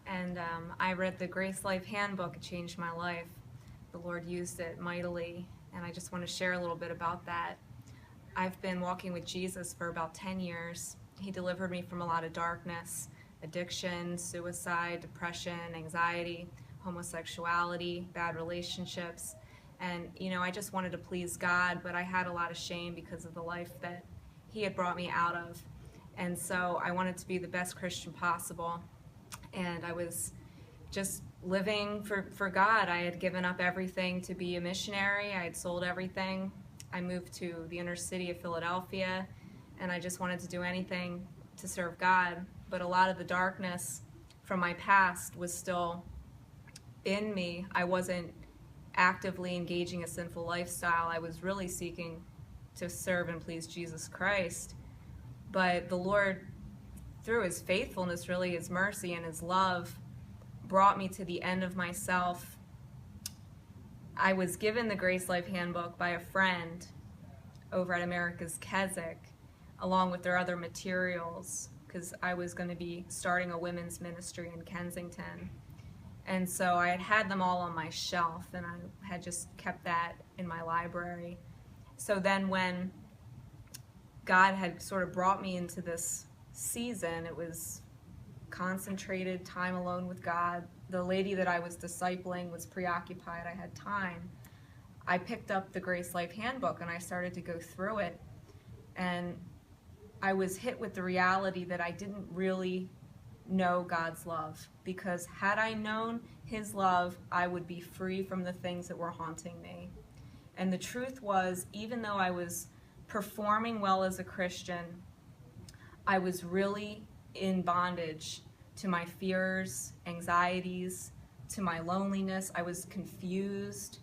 and I read the Grace Life Handbook. It changed my life. The Lord used it mightily, and I just want to share a little bit about that. I've been walking with Jesus for about 10 years. He delivered me from a lot of darkness, addiction, suicide, depression, anxiety, homosexuality, bad relationships. And, I just wanted to please God, but I had a lot of shame because of the life that He had brought me out of. And so I wanted to be the best Christian possible. And I was just living for God. I had given up everything to be a missionary. I had sold everything. I moved to the inner city of Philadelphia, and I just wanted to do anything to serve God. But a lot of the darkness from my past was still in me. I wasn't actively engaging a sinful lifestyle. I was really seeking to serve and please Jesus Christ. But the Lord, through His faithfulness, really His mercy and His love, brought me to the end of myself. I was given the Grace Life Handbook by a friend over at America's Keswick, along with their other materials, because I was going to be starting a women's ministry in Kensington. And so I had had them all on my shelf, and I had just kept that in my library. So then when God had sort of brought me into this season, it was concentrated time alone with God. The lady that I was discipling was preoccupied. I had time. I picked up the Grace Life Handbook and I started to go through it. And I was hit with the reality that I didn't really know God's love, because had I known His love, I would be free from the things that were haunting me. And the truth was, even though I was performing well as a Christian, I was really in bondage to my fears, anxieties, to my loneliness. I was confused.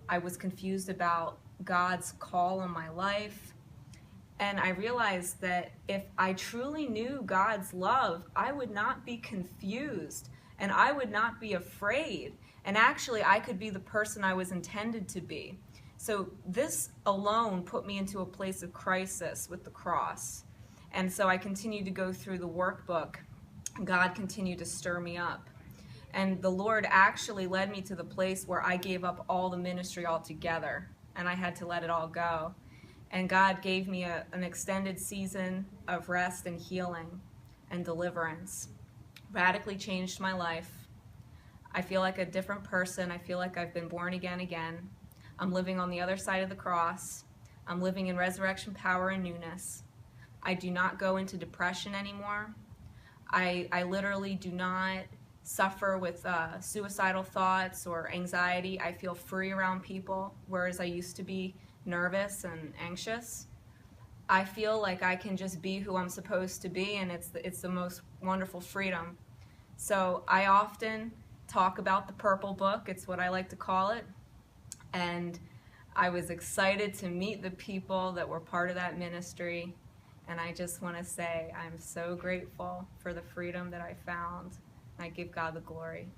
I was confused about God's call on my life. And I realized that if I truly knew God's love, I would not be confused and I would not be afraid. And actually, I could be the person I was intended to be. So this alone put me into a place of crisis with the cross. And so I continued to go through the workbook. God continued to stir me up. And the Lord actually led me to the place where I gave up all the ministry altogether, and I had to let it all go. And God gave me an extended season of rest and healing and deliverance. Radically changed my life. I feel like a different person. I feel like I've been born again. I'm living on the other side of the cross. I'm living in resurrection power and newness. I do not go into depression anymore. I literally do not suffer with suicidal thoughts or anxiety. I feel free around people, whereas I used to be nervous and anxious. I feel like I can just be who I'm supposed to be, and it's the most wonderful freedom. So I often talk about the Purple Book. It's what I like to call it. And I was excited to meet the people that were part of that ministry. And I just want to say I'm so grateful for the freedom that I found. I give God the glory.